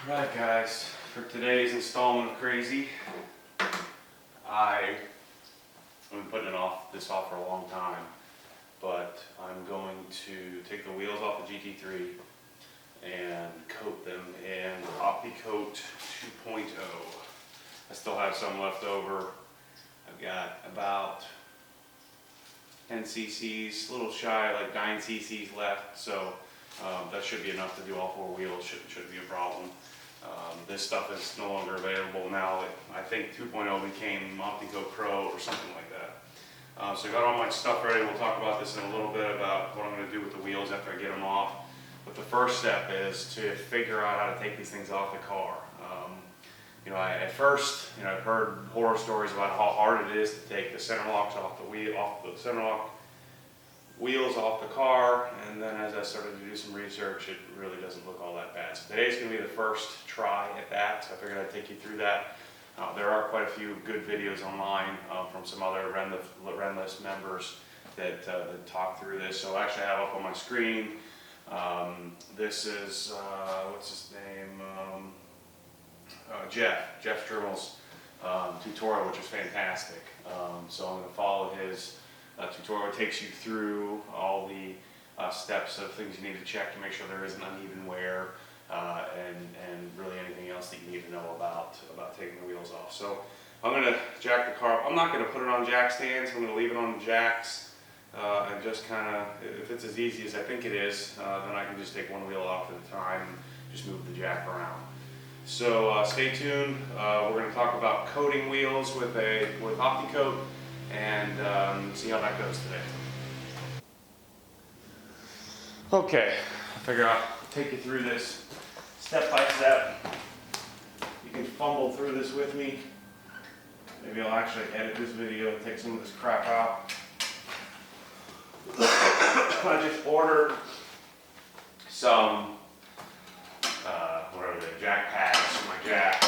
Alright guys, for today's installment of Crazy, I've been putting this off for a long time, but I'm going to take the wheels off the GT3 and coat them in opti-coat 2.0. I still have some left over. I've got about 10 cc's, a little shy, like 9 cc's left, so that should be enough to do all four wheels. Shouldn't be a problem. This stuff is no longer available now. I think 2.0 became opti-coat Pro or something like that. So I got all my stuff ready. We'll talk about this in a little bit about what I'm going to do with the wheels after I get them off. But the first step is to figure out how to take these things off the car. At first, I've heard horror stories about how hard it is to take the center locks off the center lock wheels off the car, and then as I started to do some research, it really doesn't look all that bad. So today's going to be the first try at that, so I figured I'd take you through that. There are quite a few good videos online from some other Renless members that talk through this. So actually I have up on my screen, this is, what's his name, Jeff Strimmel's tutorial, which is fantastic. So I'm going to follow his tutorial. It takes you through all the steps of things you need to check to make sure there isn't uneven wear and really anything else that you need to know about taking the wheels off. So I'm going to jack the car up. I'm not going to put it on jack stands. I'm going to leave it on the jacks and just kind of, if it's as easy as I think it is, then I can just take one wheel off at a time and just move the jack around. So stay tuned. We're going to talk about coating wheels with opti-coat and see how that goes today. Okay, I figure I'll take you through this step by step. You can fumble through this with me. Maybe I'll actually edit this video and take some of this crap out. I just ordered some jack pads for my jack.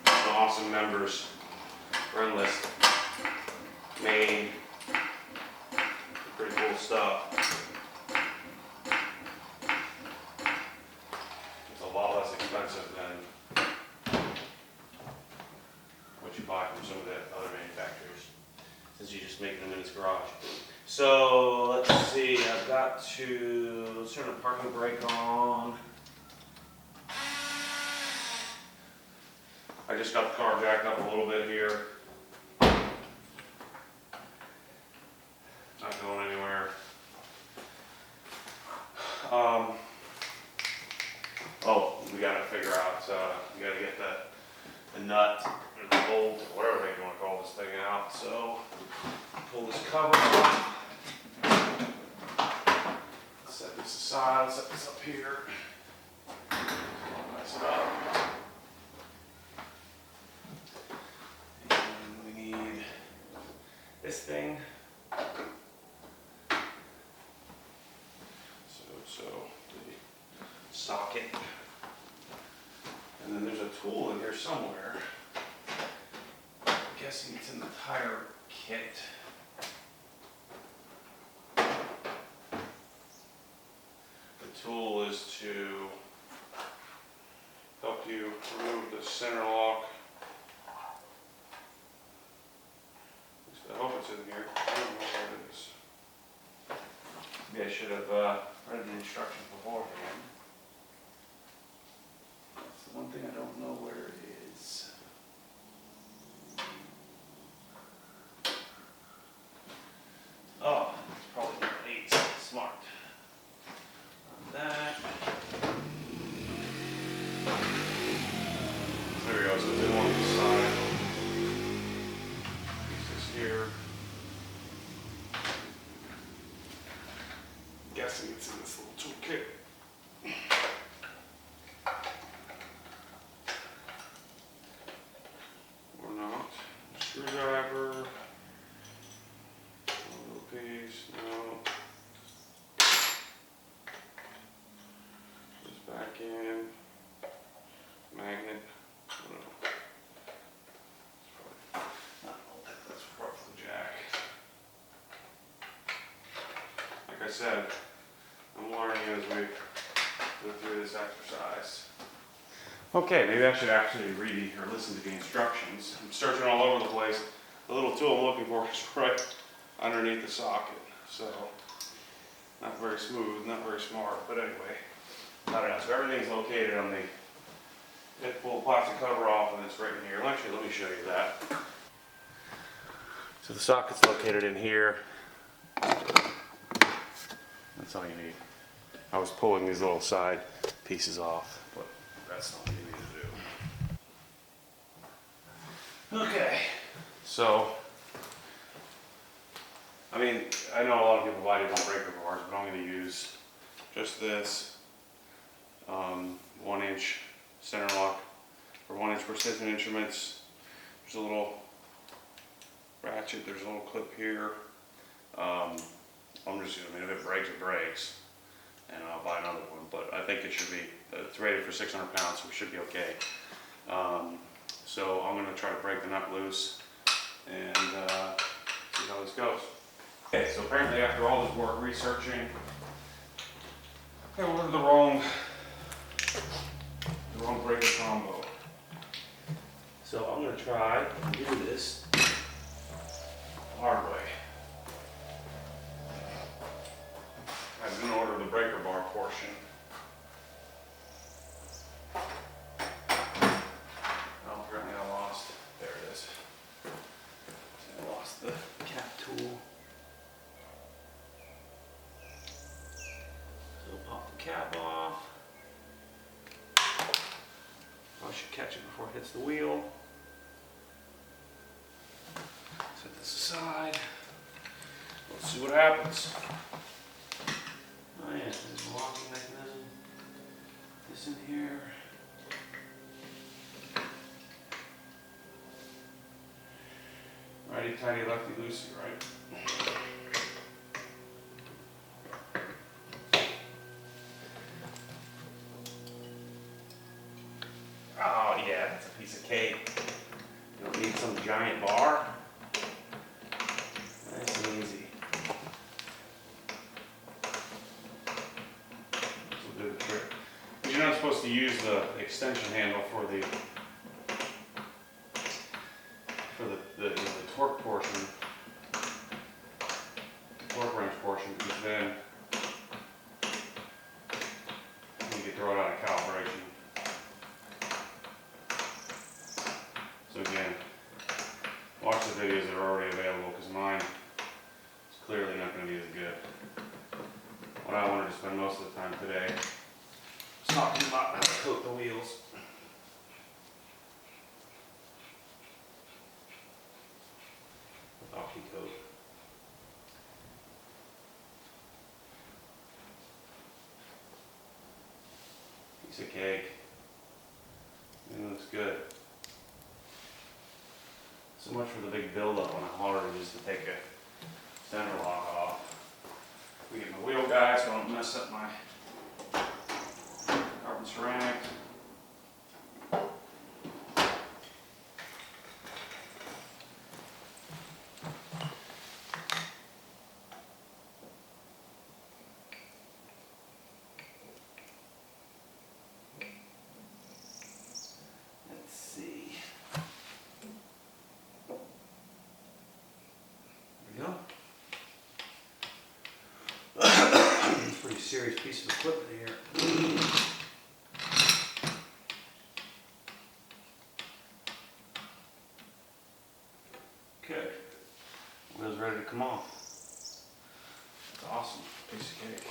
Some awesome members, Renless, made pretty cool stuff. It's a lot less expensive than what you buy from some of the other manufacturers, since you just make them in his garage. So let's see, let's turn the parking brake on. I just got the car jacked up a little bit here. Not going anywhere. We gotta figure out, you gotta get the nut or the bolt, or whatever they want to call this thing out. So pull this cover off. Set this aside, set this up here. Mess it up. This thing. So the socket. And then there's a tool in here somewhere. I'm guessing it's in the tire kit. The tool is to help you remove the center lock. I hope it's in here. I don't know where it is. Maybe I should have read the instructions beforehand. That's the one thing I don't know where it is. Oh, it's probably number 8. Smart. On that. There we go. So it's in one side. Here. Guessing it's in this little toolkit. Or not. Screwdriver. A little piece. No. Goes back in. Magnet. Like I said, I'm learning as we go through this exercise. Okay, maybe I should actually read or listen to the instructions. I'm searching all over the place. The little tool I'm looking for is right underneath the socket. So, not very smooth, not very smart, but anyway. I don't know, so everything's located on the, pull the plastic cover off and it's right in here. Actually, let me show you that. So the socket's located in here. That's all you need. I was pulling these little side pieces off, but that's not what you need to do. Okay, so, I mean, I know a lot of people buy different breaker bars, but I'm going to use just this 1-inch center lock for 1-inch precision instruments. There's a little ratchet, there's a little clip here. I'm just going to, if it breaks, it breaks, and I'll buy another one, but I think it should be, it's rated for 600 pounds, so it should be okay. So I'm going to try to break the nut loose and see how this goes. Okay, so apparently after all this work researching, I ordered the wrong breaker combo. So I'm going to try and do this the hard way. I didn't order the breaker bar portion. Oh, apparently I lost, there it is. I lost the cap tool. So pop the cap off. I should catch it before it hits the wheel. Set this aside. Let's see what happens. Oh yeah, there's a locking mechanism. This in here. Righty tighty, lefty loosey, right? Oh yeah, that's a piece of cake. You don't need some giant bar. Nice and easy. This will do the trick. But you're not supposed to use the extension handle for the torque portion, the torque wrench portion, because then you can throw it out of calibration. So again, watch the videos that are already available, because mine is clearly not going to be as good. What I wanted to spend most of the time today was talking about how to coat the wheels. With opti-coat. Piece of cake. It looks good. So much for the big buildup on how hard it is to take a center lock off. We get my wheel guide so I don't mess up my carbon ceramic. Let's see. There we go. It's a pretty serious piece of equipment here. Okay, wheel's ready to come off. That's awesome, piece of cake.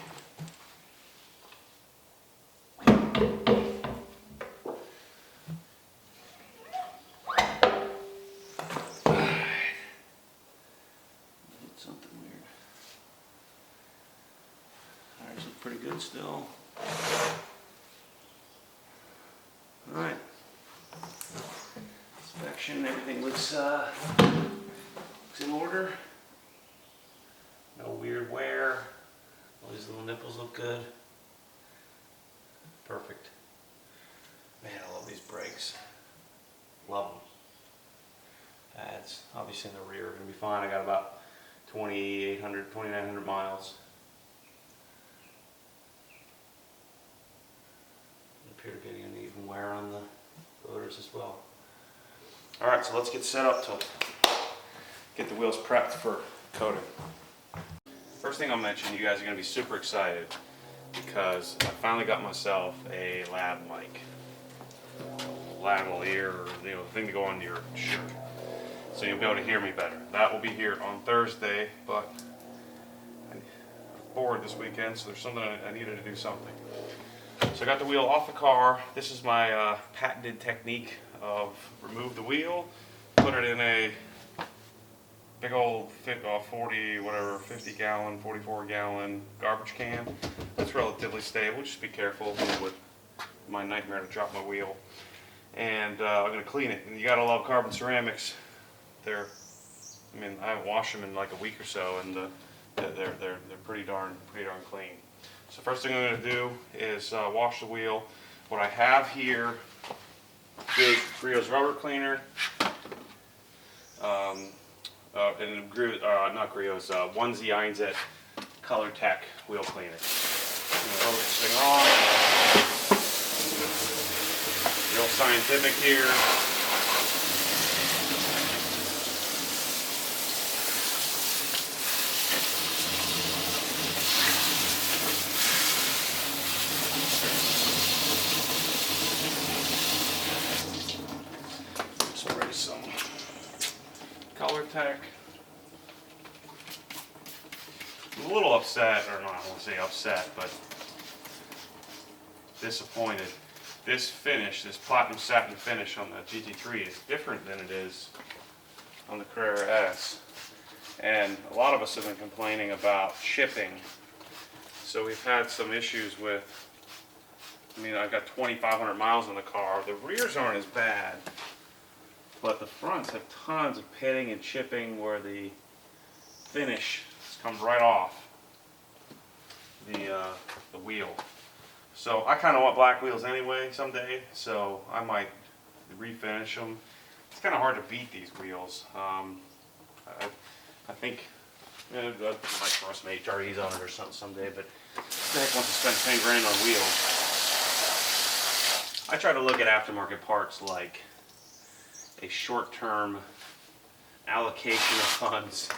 Something weird. Tires look pretty good still. Alright. Inspection, everything looks in order. No weird wear. All these little nipples look good. Perfect. Man, I love these brakes. Love them. Pads, obviously in the rear are going to be fine. I got about 2,800, 2,900 miles. Appear to be any uneven wear on the rotors as well. All right, so let's get set up to get the wheels prepped for coating. First thing I'll mention, you guys are going to be super excited because I finally got myself a lab mic, lavalier, or the thing to go on your shirt, so you'll be able to hear me better. That will be here on Thursday, but I'm bored this weekend, so there's something I needed to do something. So I got the wheel off the car. This is my patented technique of remove the wheel, put it in a big old 50 gallon, 44 gallon garbage can. That's relatively stable. Just be careful with my nightmare to drop my wheel. And I'm gonna clean it. And you gotta love carbon ceramics. I haven't washed them in like a week or so, and they're pretty darn clean. So first thing I'm gonna do is wash the wheel. What I have here, big Griot's rubber cleaner. And not Griot's, 1Z Einzet Color Tech wheel cleaner. I'm gonna hose this thing on. Real scientific here. Spray some Color Tech. I'm a little upset, or not, I won't say upset, but disappointed. This finish, this platinum satin finish on the GT3 is different than it is on the Carrera S. And a lot of us have been complaining about shipping. So we've had some issues with, I've got 2,500 miles on the car. The rears aren't as bad, but the fronts have tons of pitting and chipping where the finish comes right off the wheel. So I kind of want black wheels anyway someday, so I might refinish them. It's kind of hard to beat these wheels. I think I might throw some HREs on it or something someday, but who the heck wants to spend 10 grand on wheels? I try to look at aftermarket parts like a short-term allocation of funds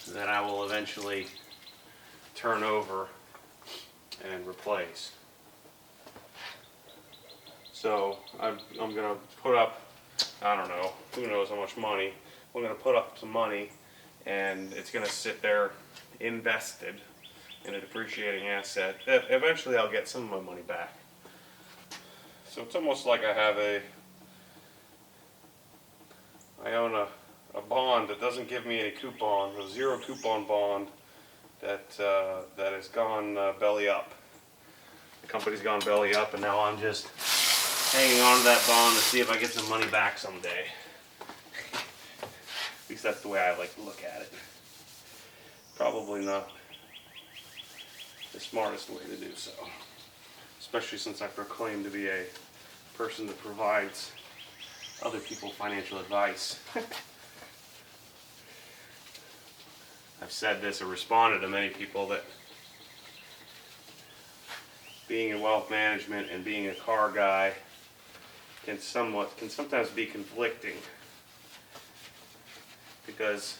that I will eventually turn over and replace. So I'm going to put up, I don't know, who knows how much money. I'm going to put up some money, and it's going to sit there invested in a depreciating asset. Eventually I'll get some of my money back. So it's almost like I own a bond that doesn't give me any coupon, a zero coupon bond that has gone belly up. The company's gone belly up, and now I'm just hanging on to that bond to see if I get some money back someday. At least that's the way I like to look at it. Probably not the smartest way to do so, especially since I proclaim to be a person that provides other people financial advice. I've said this or responded to many people that being in wealth management and being a car guy can sometimes be conflicting, because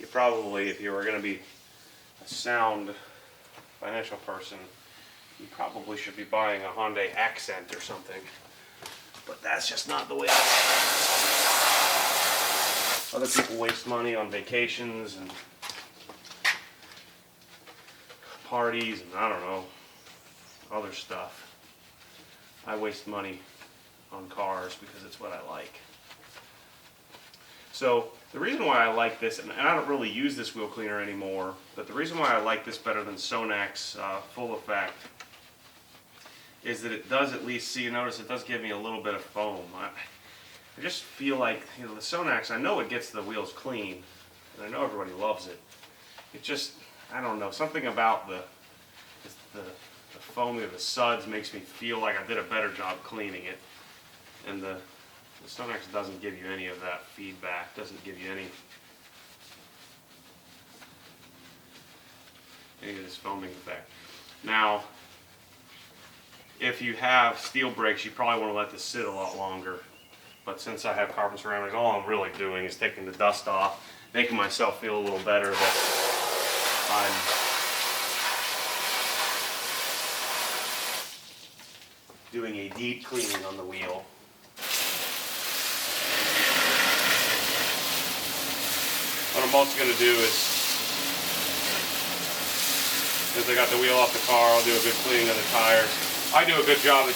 you probably, if you were going to be a sound financial person, you probably should be buying a Hyundai Accent or something. But that's just not the way I see it. Other people waste money on vacations and parties and I don't know, other stuff. I waste money on cars because it's what I like. So the reason why I like this, and I don't really use this wheel cleaner anymore, but the reason why I like this better than Sonac's Full Effect is that it does at least, see, you notice it does give me a little bit of foam. I just feel like, the Sonac's, I know it gets the wheels clean, and I know everybody loves it. It just, I don't know, something about the foam of the suds makes me feel like I did a better job cleaning it. And the Sonac's doesn't give you any of that feedback, doesn't give you any of this foaming effect. Now, if you have steel brakes, you probably want to let this sit a lot longer. But since I have carbon ceramics, all I'm really doing is taking the dust off, making myself feel a little better that I'm doing a deep cleaning on the wheel. What I'm also going to do is, since I got the wheel off the car, I'll do a good cleaning of the tires. I do a good job of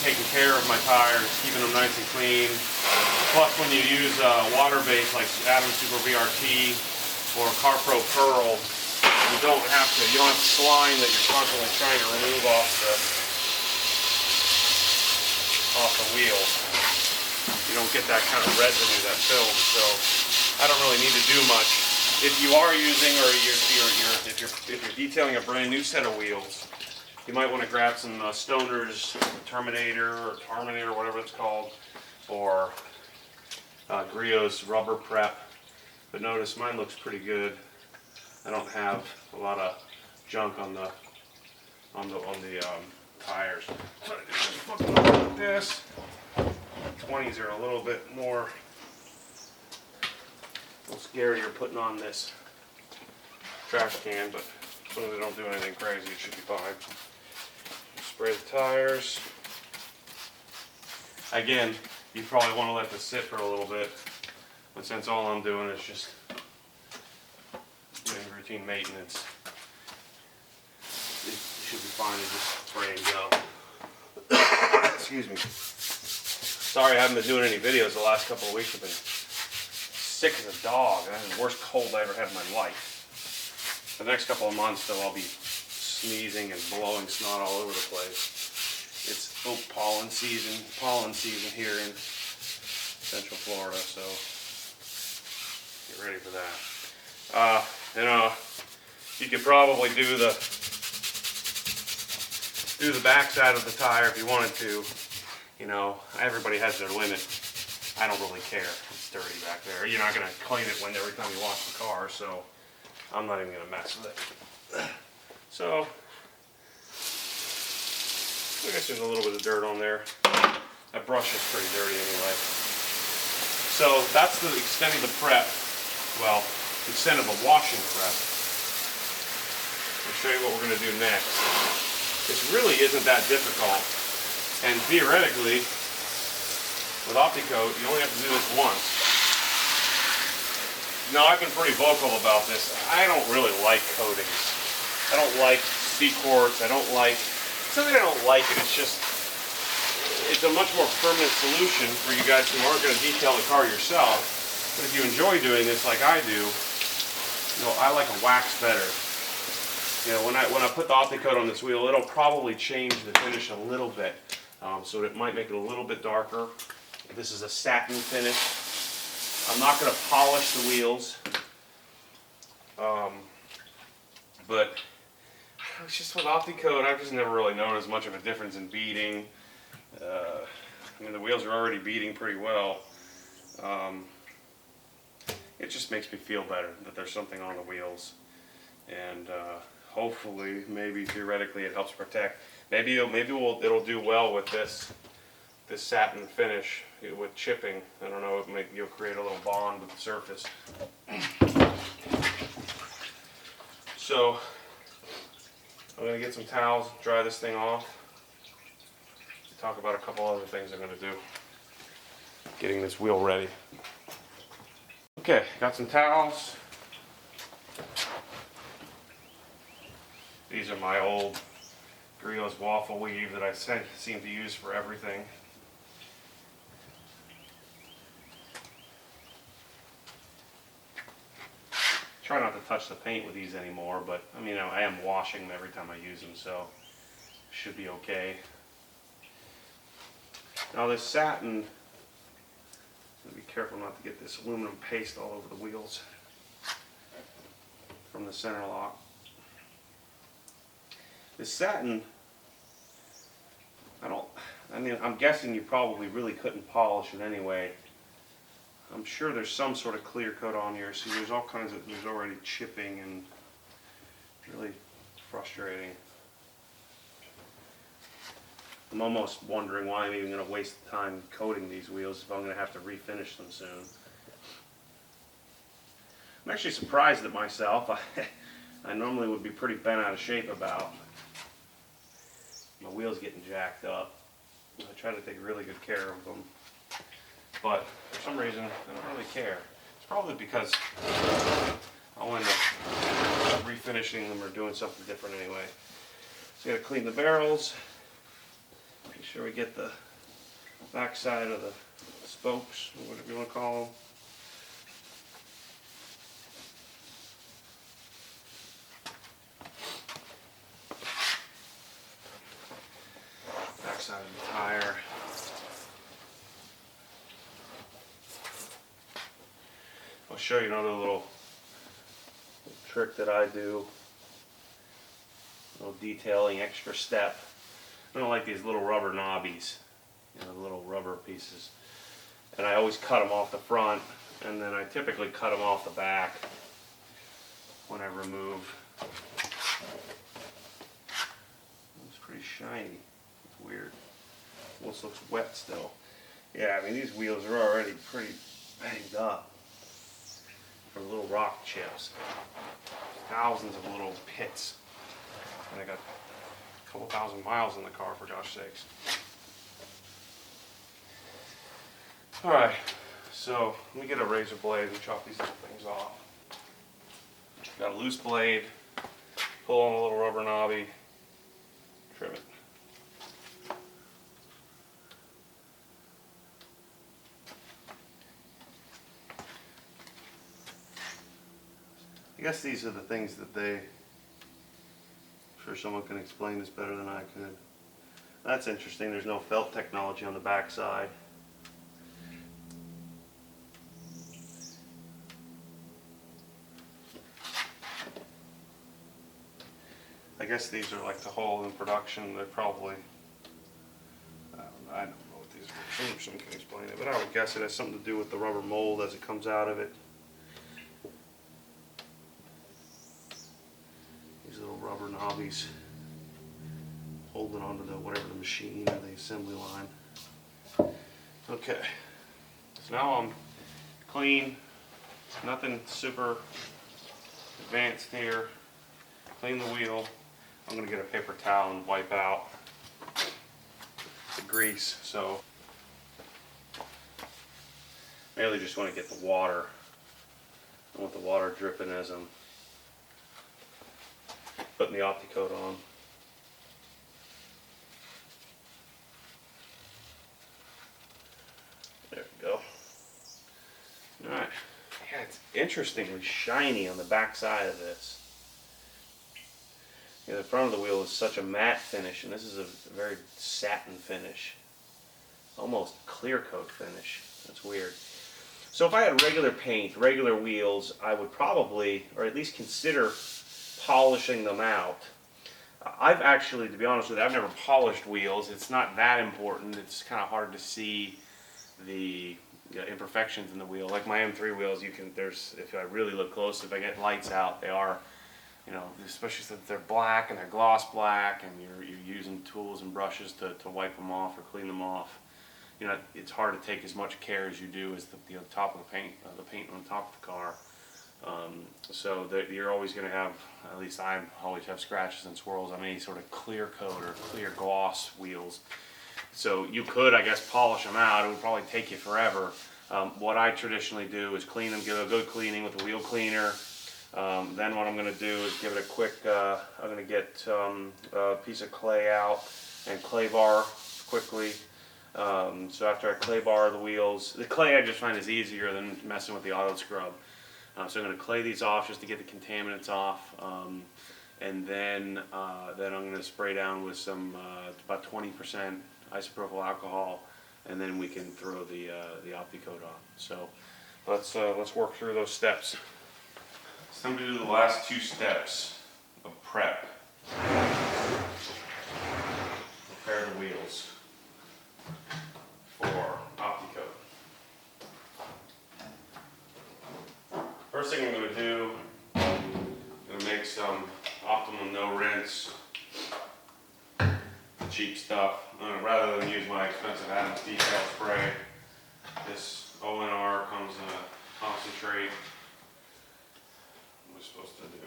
taking care of my tires, keeping them nice and clean. Plus, when you use water-based like Adam Super VRT or CarPro Pearl, you don't have slime that you're constantly trying to remove off the wheel. You don't get that kind of residue, that film. So I don't really need to do much. If you are using, or if you're detailing a brand new set of wheels, you might want to grab some Stoner's Terminator or Terminator, whatever it's called, or Griot's Rubber Prep. But notice mine looks pretty good. I don't have a lot of junk on the tires. So I just flip them over like this. 20s are a little bit more, a little scarier putting on this trash can, but as long as they don't do anything crazy, it should be fine. Spray the tires. Again, you probably want to let this sit for a little bit, but since all I'm doing is just doing routine maintenance, it should be fine to just spray and go. Excuse me. Sorry I haven't been doing any videos the last couple of weeks. I've been sick as a dog. I had the worst cold I ever had in my life. The next couple of months, though, I'll be sneezing and blowing snot all over the place. It's oak pollen season here in Central Florida, so get ready for that. You could probably do the back side of the tire if you wanted to. You know, everybody has their limit. I don't really care. It's dirty back there. You're not going to clean it every time you wash the car, so I'm not even going to mess with it. So, I guess there's a little bit of dirt on there. That brush is pretty dirty anyway. So that's the extent of the prep. Well, the extent of a washing prep. I'll show you what we're going to do next. This really isn't that difficult. And theoretically, with opti-coat, you only have to do this once. Now, I've been pretty vocal about this. I don't really like coatings. I don't like C-quartz. I don't like, it's not that I don't like it, it's just, it's a much more permanent solution for you guys who aren't going to detail the car yourself. But if you enjoy doing this like I do, you know, I like a wax better. You know, when I put the opti-coat on this wheel, it'll probably change the finish a little bit. So it might make it a little bit darker. This is a satin finish. I'm not going to polish the wheels. But it's just with opti-coat, I've just never really noticed much of a difference in beating. I mean, the wheels are already beating pretty well. It just makes me feel better that there's something on the wheels. And hopefully, maybe theoretically, it helps protect. Maybe it'll do well with this satin finish with chipping. I don't know. You'll create a little bond with the surface. So I'm gonna get some towels, dry this thing off. Talk about a couple other things I'm gonna do. Getting this wheel ready. Okay, got some towels. These are my old Griot's waffle weave that I seem to use for everything. Try not to touch the paint with these anymore, but I mean, I am washing them every time I use them, so should be okay. Now this satin, be careful not to get this aluminum paste all over the wheels from the center lock. This satin, I'm guessing you probably really couldn't polish it anyway. I'm sure there's some sort of clear coat on here. See, there's all kinds of, there's already chipping and really frustrating. I'm almost wondering why I'm even going to waste time coating these wheels if I'm going to have to refinish them soon. I'm actually surprised at myself. I normally would be pretty bent out of shape about my wheels getting jacked up. I try to take really good care of them, but for some reason I don't really care. It's probably because I'll end up refinishing them or doing something different anyway. So you got to clean the barrels, make sure we get the back side of the spokes, or whatever you want to call them. Back side of the tire. I'll show you another little trick that I do. A little detailing, extra step. I don't like these little rubber knobbies, you know, the little rubber pieces. And I always cut them off the front, and then I typically cut them off the back when I remove. It's pretty shiny. It's weird. Almost looks wet still. Yeah, I mean, these wheels are already pretty banged up from little rock chips. Thousands of little pits. And I got a couple thousand miles in the car, for gosh sakes. Alright, so let me get a razor blade and chop these little things off. Got a loose blade, pull on a little rubber knobby, trim it. I guess these are the things that I'm sure someone can explain this better than I could. That's interesting, there's no felt technology on the back side. I guess these are like the whole in production. They're probably, I don't know what these are. Someone can explain it, but I would guess it has something to do with the rubber mold as it comes out of it. These little rubber knobbies holding onto the whatever the machine or the assembly line. Okay, so now I'm clean. Nothing super advanced here. Clean the wheel. I'm going to get a paper towel and wipe out the grease. So I really just want to get the water. I want the water dripping as I'm putting the opti-coat on. There we go. Alright. Yeah, it's interestingly shiny on the back side of this. Yeah, the front of the wheel is such a matte finish, and this is a very satin finish. Almost clear coat finish. That's weird. So if I had regular paint, regular wheels, I would probably, or at least consider, polishing them out. I've actually, to be honest with you, I've never polished wheels. It's not that important. It's kind of hard to see the imperfections in the wheel. Like my M3 wheels, if I really look close, if I get lights out, they are, you know, especially since they're black and they're gloss black, and you're using tools and brushes to wipe them off or clean them off. You know, it's hard to take as much care as you do as the top of the paint on top of the car. So that you're always going to have, at least I always have scratches and swirls on any sort of clear coat or clear gloss wheels. So you could, I guess, polish them out. It would probably take you forever. What I traditionally do is clean them, give it a good cleaning with a wheel cleaner. Then what I'm going to do is give it a quick, I'm going to get a piece of clay out and clay bar quickly. So after I clay bar the wheels, the clay I just find is easier than messing with the auto scrub. So I'm going to clay these off just to get the contaminants off, and then I'm going to spray down with some about 20% isopropyl alcohol, and then we can throw the opti-coat on. So let's work through those steps. It's time to do the last two steps of prep. Prepare the wheels for opti-coat. First thing I'm going to do, I'm going to make some optimum no rinse cheap stuff. Rather than use my expensive Adams detail spray, this ONR comes in a concentrate. We're supposed to do,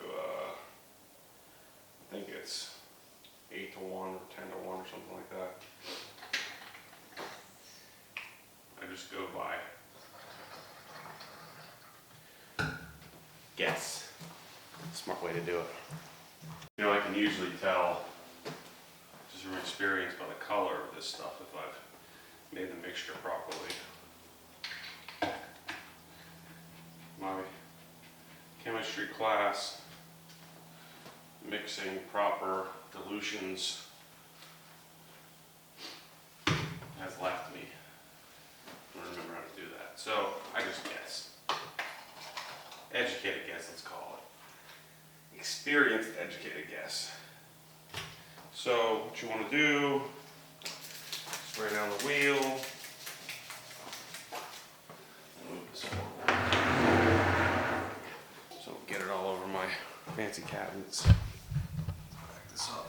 I think it's 8 to 1 or 10 to 1 or something like that. I just go by guess. Smart way to do it. You know, I can usually tell, just from experience, by the color of this stuff if I've made the mixture properly. My chemistry class, mixing proper dilutions, has left me. I don't remember how to do that. So I just guess. Educated guess, let's call it. Experienced educated guess. So what you want to do, spray down the wheel. Move this forward. So get it all over my fancy cabinets. Back this up.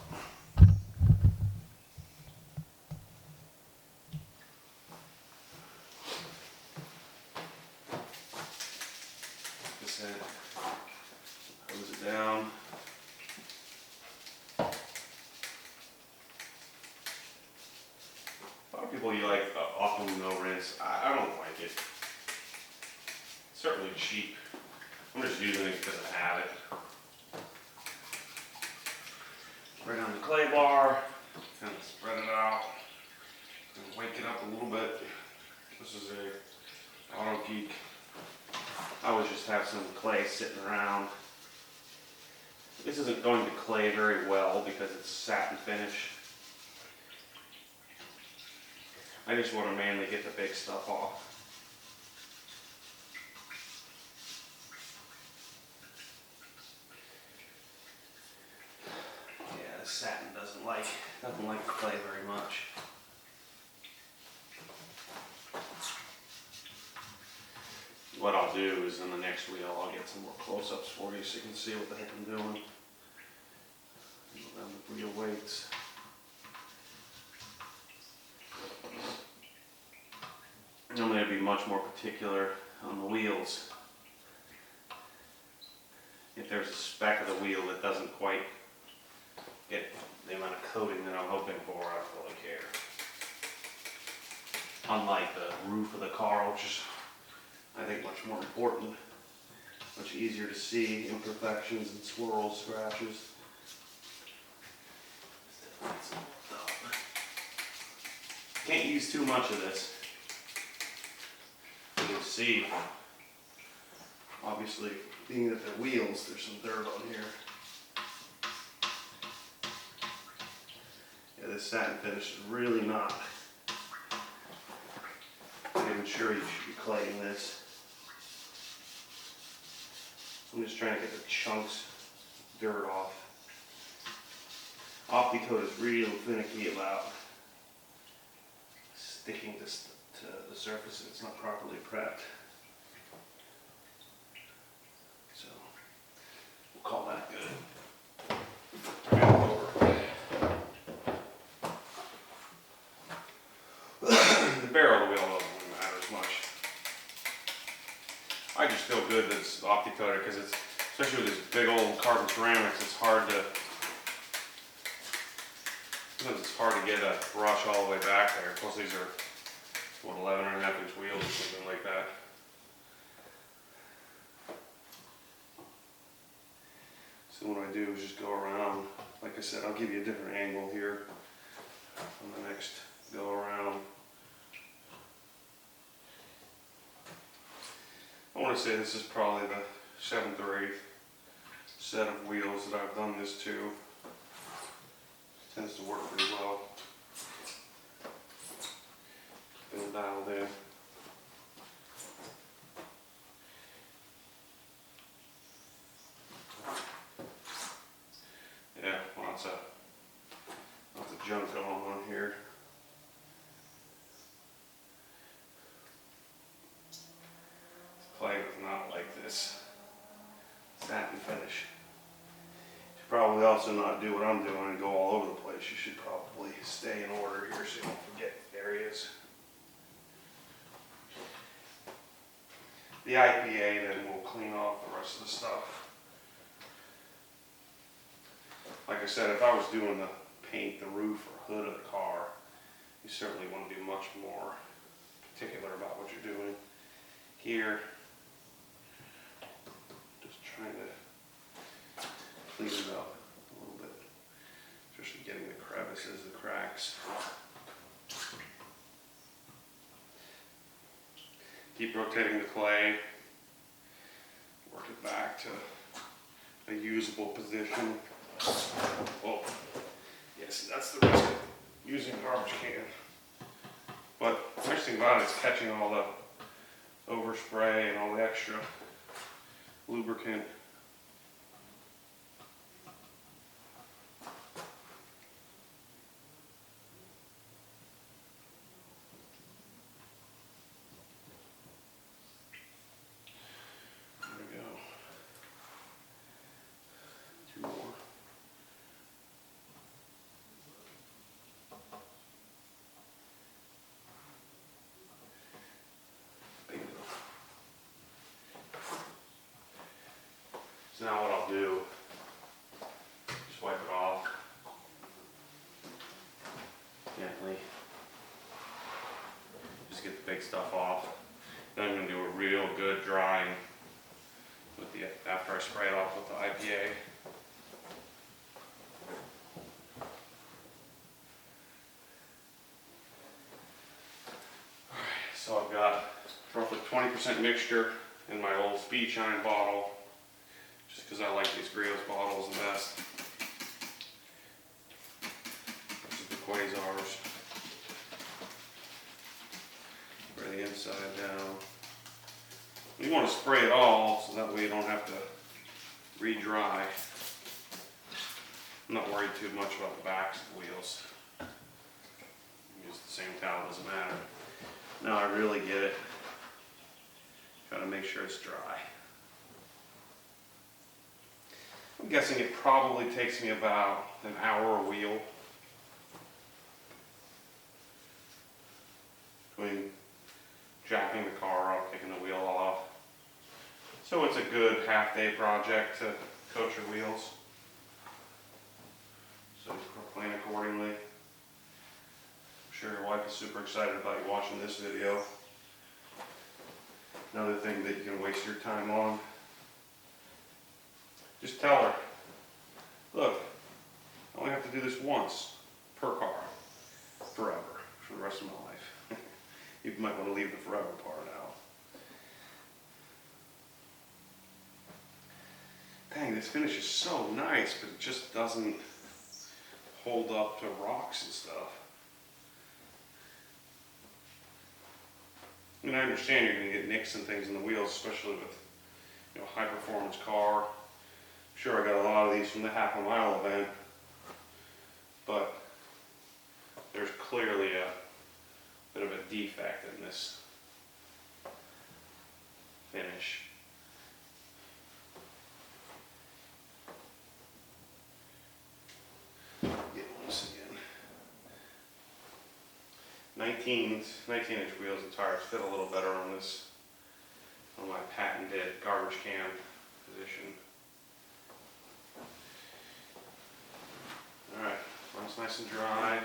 This head, hose it down. A lot of people you like often no rinse. I don't like it. It's certainly cheap. I'm just using it because I have it. Right on the clay bar, kind of spread it out, and wake it up a little bit. This is a Auto Geek. I always just have some clay sitting around. This isn't going to clay very well because it's satin finish. I just want to mainly get the big stuff off. Yeah, the satin doesn't like clay very much. What I'll do is in the next wheel I'll get some more close-ups for you so you can see what the heck I'm doing. Around the wheel weights. I'm going to be much more particular on the wheels. If there's a speck of the wheel that doesn't quite get the amount of coating that I'm hoping for, I don't really care. Unlike the roof of the car, which is, I think, much more important, much easier to see imperfections and swirls, scratches. Can't use too much of this. You'll see, obviously, being that they're wheels, there's some dirt on here. Yeah, this satin finish is really not. I'm even sure you should be claying this. I'm just trying to get the chunks, dirt off. Opti-coat is real finicky about sticking this to the surface if it's not properly prepped. So we'll call that good. The barrel of the wheel doesn't really matter as much. I just feel good that it's opti-coated because it's, especially with this big old carbon ceramics, it's hard to get a brush all the way back there. Plus these are, what, 11.5-inch wheels or something like that. So what I do is just go around. Like I said, I'll give you a different angle here on the next go around. I want to say this is probably the 7th or 8th set of wheels that I've done this to. Tends to work pretty well. Been dialed in. Yeah, lots of junk going on here. Clay does not like this satin finish. You should probably else and not do what I'm doing and go all over the place, you should probably stay in order here so you don't forget areas. The IPA then will clean off the rest of the stuff. Like I said, if I was doing the paint, the roof or hood of the car, you certainly want to be much more particular about what you're doing. Here, just trying to clean it up a little bit, especially getting the crevices, the cracks. Keep rotating the clay, work it back to a usable position. Oh, yes, that's the risk of using a garbage can. But the nice thing about it is catching all the overspray and all the extra lubricant. There we go. 2 more. Bingo. So now what I'll do, just wipe it off gently. Just get the big stuff off. Then I'm going to do a real good drying with the after I spray it off with the IPA. Alright, so I've got roughly 20% mixture in my old Speed Shine bottle, just because I like these Griot's bottles the best. This is the Quasars. Spray the inside down. You want to spray it all so that way you don't have to re-dry. I'm not worried too much about the backs of the wheels. Use the same towel, doesn't matter. Now I really get it. Try to make sure it's dry. I'm guessing it probably takes me about an hour a wheel. Between jacking the car up, taking the wheel off. So it's a good half-day project to coat your wheels. So plan accordingly. I'm sure your wife is super excited about you watching this video. Another thing that you can waste your time on. Just tell her, look, I only have to do this once per car, forever, for the rest of my life. You might want to leave the forever part out. Dang, this finish is so nice, but it just doesn't hold up to rocks and stuff. I mean, I understand you're going to get nicks and things in the wheels, especially with, you know, high performance car. I'm sure I got a lot of these from the half a mile event, but there's clearly a bit of a defect in this finish. Get loose again. 19-inch wheels and tires fit a little better on this, on my patented garbage can position. Alright, runs nice and dry.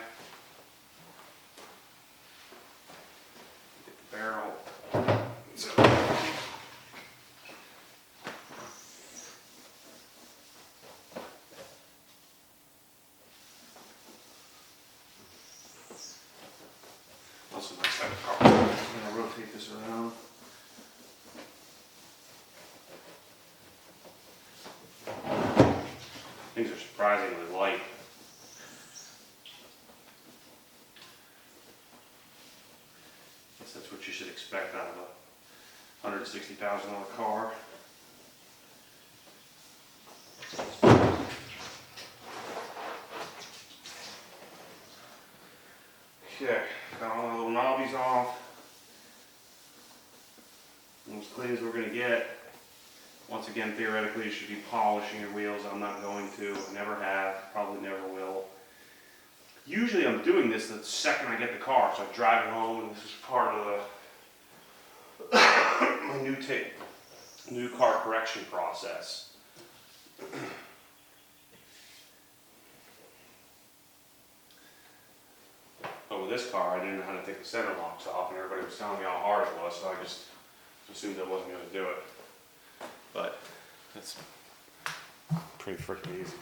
Get the barrel. Also nice to have a car. I'm going to rotate this around. Things are surprisingly light. Guess that's what you should expect out of a $160,000 car. Okay, got all the little knobbies off. And as clean as we're going to get. Once again, theoretically, you should be polishing your wheels. I'm not going to, I never have, probably never will. Usually I'm doing this the second I get the car, so I drive it home, and this is part of the my new car correction process. But with this car, I didn't know how to take the center locks off, and everybody was telling me how hard it was, so I just assumed I wasn't going to do it. But it's pretty freaking easy.